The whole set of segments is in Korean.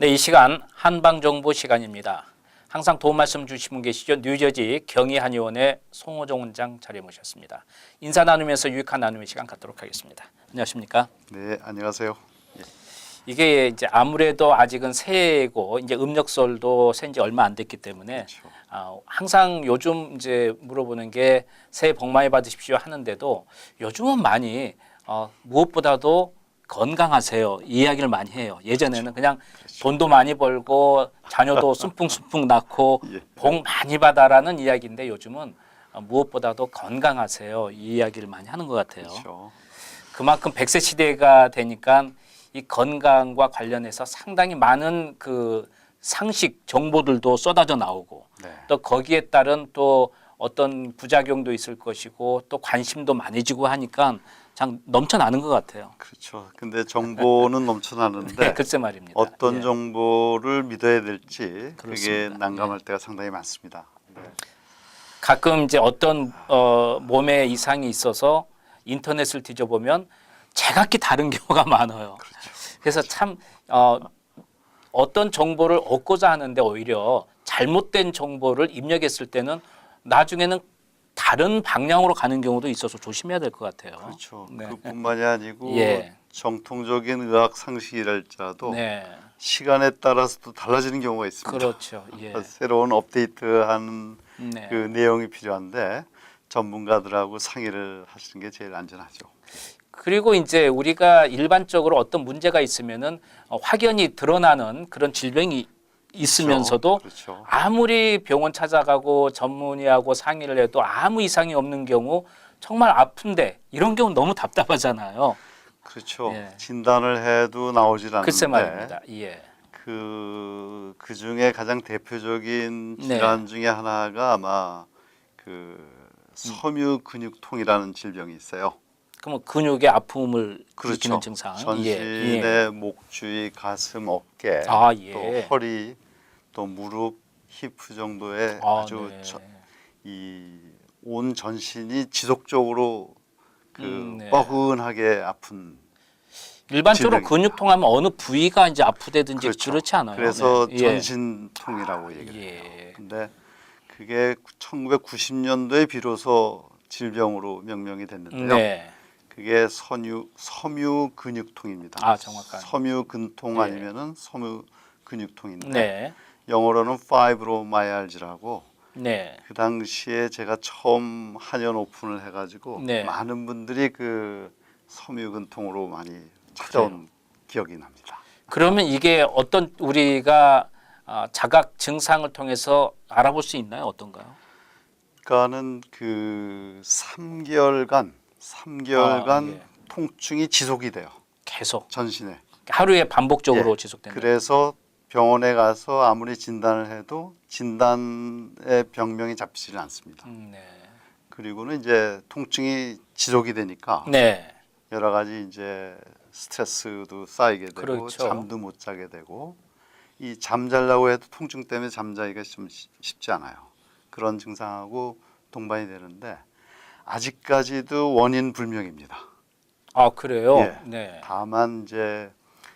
네, 이 시간 한방정보 시간입니다. 항상 도움 말씀 주신 분 계시죠? 뉴저지 경희한의원의 송호정 원장 자리에 모셨습니다. 인사 나누면서 유익한 나눔의 시간 갖도록 하겠습니다. 안녕하십니까? 네, 안녕하세요. 이게 이제 아무래도 아직은 새해고 이제 음력설도 센지 얼마 안 됐기 때문에 그렇죠. 항상 요즘 이제 물어보는 게 새해 복 많이 받으십시오 하는데도 요즘은 많이 무엇보다도 건강하세요 이 이야기를 많이 해요. 예전에는 그냥 돈도 많이 벌고 자녀도 숭풍숭풍 낳고 예. 복 많이 받아라는 이야기인데 요즘은 무엇보다도 건강하세요 이 이야기를 많이 하는 것 같아요. 그렇죠. 그만큼 100세 시대가 되니까 이 건강과 관련해서 상당히 많은 그 상식 정보들도 쏟아져 나오고 네. 또 거기에 따른 또 어떤 부작용도 있을 것이고 또 관심도 많이 지고 하니까 참 넘쳐나는 것 같아요. 그렇죠. 근데 정보는 넘쳐나는데 네, 글쎄 말입니다. 어떤 예, 정보를 믿어야 될지 그게 그렇습니다. 난감할 때가 상당히 많습니다. 네. 가끔 이제 어떤 몸에 이상이 있어서 인터넷을 뒤져보면 제각기 다른 경우가 많아요. 그래서 참 어떤 정보를 얻고자 하는데 오히려 잘못된 정보를 입력했을 때는 나중에는 다른 방향으로 가는 경우도 있어서 조심해야 될 것 같아요. 그렇죠. 네. 그뿐만이 아니고 예. 정통적인 의학 상식이랄지라도 네, 시간에 따라서 또 달라지는 경우가 있습니다. 그렇죠. 예. 새로운 업데이트하는 네. 그 내용이 필요한데 전문가들하고 상의를 하시는 게 제일 안전하죠. 그리고 이제 우리가 일반적으로 어떤 문제가 있으면은 확연히 드러나는 그런 질병이 있으면서도 그렇죠. 아무리 병원 찾아가고 전문의하고 상의를 해도 아무 이상이 없는 경우 정말 아픈데 이런 경우 너무 답답하잖아요. 그렇죠. 예. 진단을 해도 나오질 글쎄 않는데 말입니다. 예. 그 중에 가장 대표적인 질환 중에 하나가 아마 그 섬유 근육통이라는 질병이 있어요. 그러면 근육의 아픔을 그렇죠. 일으키는 증상. 예. 전신의 예. 목 주위, 가슴, 어깨, 아, 또 예. 허리, 또 무릎, 히프 정도의 아, 아주 네. 이 온 전신이 지속적으로 그 네. 뻐근하게 아픈 일반적으로 질병입니다. 근육통 하면 어느 부위가 이제 아프다든지 그렇죠. 그렇지 않아요? 그래서 네. 예. 전신통이라고 얘기를 해요. 예. 근데 그게 1990년도에 비로소 질병으로 명명이 됐는데요. 네. 그게 섬유 근육통입니다. 아, 정확한. 섬유 근통 예. 아니면은 섬유 근육통인데 네. 영어로는 파이브로마이알지라고 네. 그 당시에 제가 처음 한의원 오픈을 해가지고 네. 많은 분들이 그 섬유 근통으로 많이 찾아온 기억이 납니다. 그러면 이게 어떤 우리가 자각 증상을 통해서 알아볼 수 있나요? 어떤가요? 그러니까는 그 3개월간 예. 통증이 지속이 돼요. 계속 전신에. 하루에 반복적으로 예. 지속된다. 그래서 병원에 가서 아무리 진단을 해도 진단의 병명이 잡히지 않습니다. 네. 그리고는 이제 통증이 지속이 되니까 네. 여러 가지 이제 스트레스도 쌓이게 되고 그렇죠. 잠도 못 자게 되고 이 잠자려고 해도 통증 때문에 잠자기가 좀 쉽지 않아요. 그런 증상하고 동반이 되는데 아직까지도 원인 불명입니다. 아, 그래요? 예. 네. 다만 이제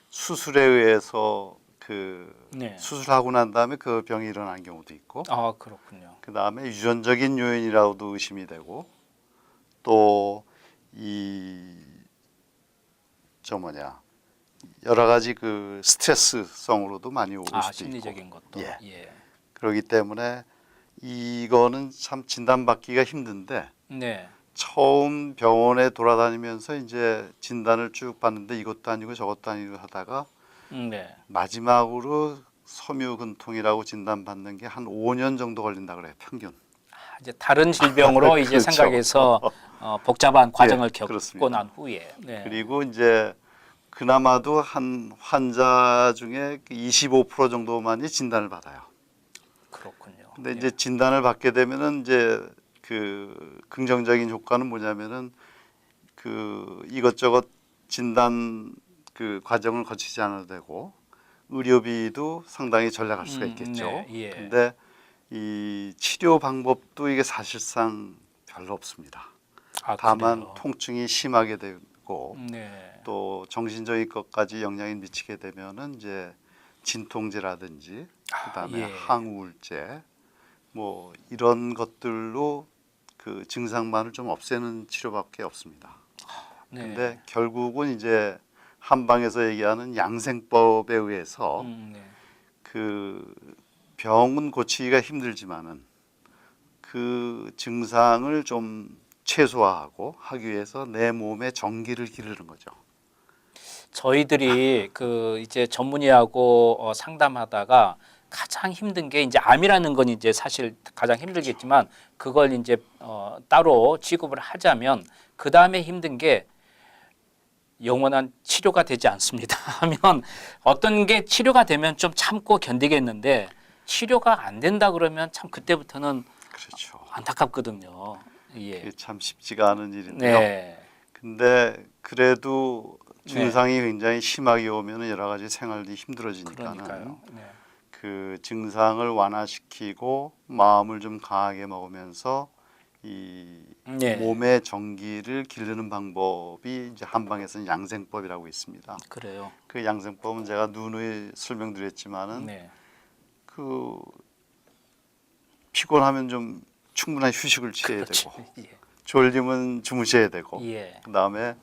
수술에 의해서 그 네. 수술하고 난 다음에 그 병이 일어나는 경우도 있고 아, 그렇군요. 그 다음에 유전적인 요인이라고도 의심이 되고 또 이 저 뭐냐 여러 가지 그 스트레스성으로도 많이 올 수도 심리적인 있고 것도. 예. 예. 그렇기 때문에 이거는 참 진단받기가 힘든데 네. 처음 병원에 돌아다니면서 이제 진단을 쭉 받는데 이것도 아니고 저것도 아니고 하다가 네. 마지막으로 섬유근통이라고 진단받는 게 한 5년 정도 걸린다 그래요, 평균. 이제 다른 질병으로 이제 그렇죠. 생각해서 복잡한 과정을 겪고 그렇습니다. 난 후에. 네. 그리고 이제 그나마도 한 환자 중에 25% 정도만이 진단을 받아요. 그렇군요. 근데 예. 이제 진단을 받게 되면은 이제 그 긍정적인 효과는 뭐냐면은 그 이것저것 진단 그 과정을 거치지 않아도 되고 의료비도 상당히 절약할 수가 있겠죠. 네. 예. 근데 이 치료 방법도 이게 사실상 별로 없습니다. 아, 다만 그래요? 통증이 심하게 되고 네. 또 정신적인 것까지 영향이 미치게 되면은 이제 진통제라든지 그다음에 예. 항우울제 뭐 이런 것들로 그 증상만을 좀 없애는 치료밖에 없습니다. 네. 근데 결국은 이제 한방에서 얘기하는 양생법에 의해서 네. 그 병은 고치기가 힘들지만은 그 증상을 좀 최소화하고 하기 위해서 내 몸에 전기를 기르는 거죠. 저희들이 그 이제 전문의하고 상담하다가 가장 힘든 게 이제 암이라는 건 이제 사실 가장 힘들겠지만 그걸 이제 따로 취급을 하자면 그 다음에 힘든 게 영원한 치료가 되지 않습니다. 하면 어떤 게 치료가 되면 좀 참고 견디겠는데 치료가 안 된다 그러면 참 그때부터는 그렇죠. 안타깝거든요. 예. 그게 참 쉽지가 않은 일인데요. 네. 근데 그래도 네. 증상이 굉장히 심하게 오면 여러 가지 생활이 힘들어지니까는 그러니까요. 네. 그 증상을 완화시키고 마음을 좀 강하게 먹으면서 이 네. 몸의 전기를 기르는 방법이 이제 한방에서는 양생법이라고 있습니다. 그래요. 그 양생법은 제가 누누이 설명드렸지만은 네. 그 피곤하면 좀 충분한 휴식을 취해야 그렇죠. 되고 예. 졸리면 주무셔야 되고 예. 그다음에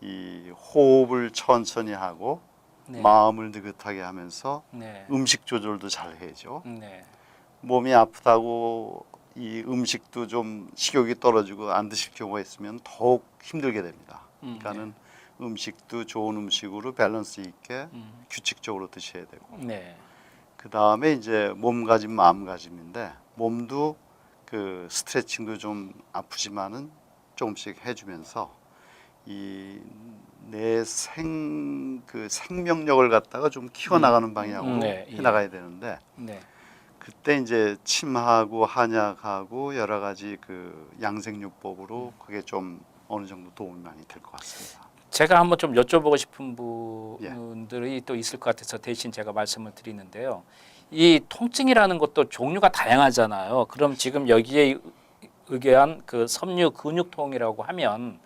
이 호흡을 천천히 하고 네. 마음을 느긋하게 하면서 네. 음식 조절도 잘 해야죠. 네. 몸이 아프다고 이 음식도 좀 식욕이 떨어지고 안 드실 경우가 있으면 더욱 힘들게 됩니다. 그러니까는 음식도 좋은 음식으로 밸런스 있게 규칙적으로 드셔야 되고 네. 그 다음에 이제 몸가짐 마음가짐인데 몸도 그 스트레칭도 좀 아프지만은 조금씩 해주면서 이 내 그 생명력을 갖다가 좀 키워나가는 방향으로 네, 예. 해나가야 되는데 네. 그때 이제 침하고 한약하고 여러 가지 그 양생요법으로 그게 좀 어느 정도 도움이 많이 될 것 같습니다. 제가 한번 좀 여쭤보고 싶은 예. 분들이 또 있을 것 같아서 대신 제가 말씀을 드리는데요. 이 통증이라는 것도 종류가 다양하잖아요. 그럼 지금 여기에 의뢰한 그 섬유 근육통이라고 하면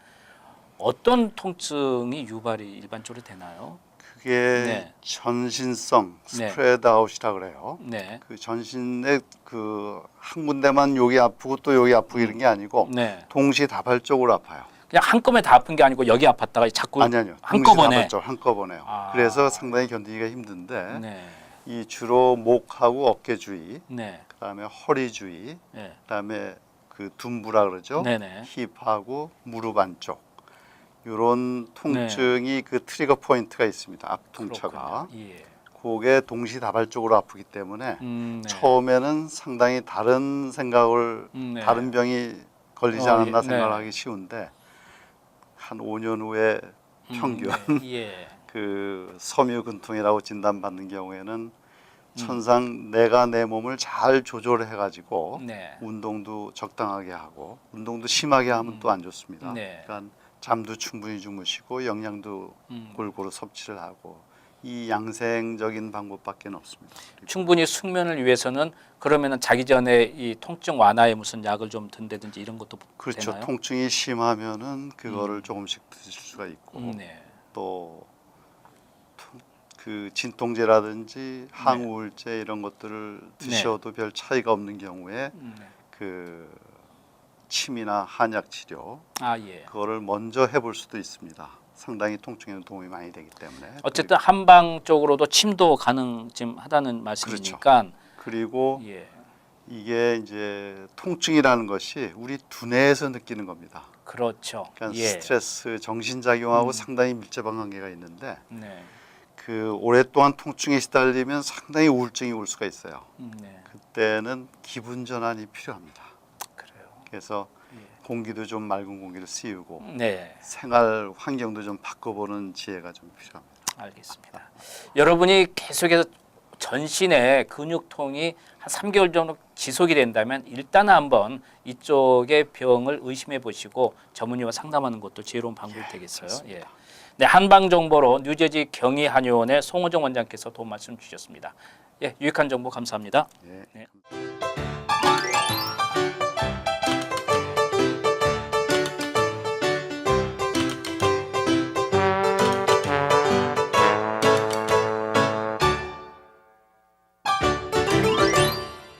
어떤 통증이 유발이 일반적으로 되나요? 그게 네. 전신성 네. 스프레드 아웃이라 그래요. 네. 그 전신에 그 한 군데만 여기 아프고 또 여기 아프고 이런 게 아니고 네. 동시다발적으로 아파요. 그냥 한꺼번에 다 아픈 게 아니고 여기 아팠다가 자꾸 아니요. 한꺼번에. 동시다발적 한꺼번에요. 아. 그래서 상당히 견디기가 힘든데 네. 이 주로 목하고 어깨 주위, 네. 그다음에 허리 주위, 네. 그다음에 그 둔부라 그러죠. 네네. 힙하고 무릎 안쪽 이런 통증이 그 트리거 포인트가 있습니다. 악통처가. 그렇군요. 예. 그게 동시다발적으로 아프기 때문에 네. 처음에는 상당히 다른 생각을 네. 다른 병이 걸리지 어, 않았나 예. 생각을 네. 하기 쉬운데 한 5년 후에 평균 네. 예. 그 섬유근통이라고 진단받는 경우에는 천상 내가 내 몸을 잘 조절해 가지고 네. 운동도 적당하게 하고 운동도 심하게 하면 또 안 좋습니다. 네. 그러니까 잠도 충분히 주무시고 영양도 골고루 섭취를 하고 이 양생적인 방법밖에 없습니다. 충분히 숙면을 위해서는 그러면은 자기 전에 이 통증 완화에 무슨 약을 좀 든다든지 이런 것도 그렇죠. 되나요? 통증이 심하면은 그거를 조금씩 드실 수가 있고 네. 또 그 진통제라든지 항우울제 이런 것들을 드셔도 별 차이가 없는 경우에 네. 그 침이나 한약 치료 아 예. 그거를 먼저 해볼 수도 있습니다. 상당히 통증에는 도움이 많이 되기 때문에. 어쨌든 한방 쪽으로도 침도 가능하다는 말씀이니까. 그리고 예. 이게 이제 통증이라는 것이 우리 두뇌에서 느끼는 겁니다. 그렇죠. 그러니까 예. 스트레스, 정신작용하고 상당히 밀접한 관계가 있는데 네. 그 오랫동안 통증에 시달리면 상당히 우울증이 올 수가 있어요. 네. 그때는 기분 전환이 필요합니다. 그래요. 그래서 예. 공기도 좀 맑은 공기를 씌우고 네. 생활 환경도 좀 바꿔보는 지혜가 좀 필요합니다. 알겠습니다. 여러분이 계속해서 전신에 근육통이 한 3개월 정도 지속이 된다면 일단 한번 이쪽의 병을 의심해 보시고 전문의와 상담하는 것도 지혜로운 방법이 되겠어요. 예. 네, 한방 정보로 뉴저지 경희 한의원의 송호정 원장께서 도움 말씀 주셨습니다. 예, 유익한 정보 감사합니다. 예. 네.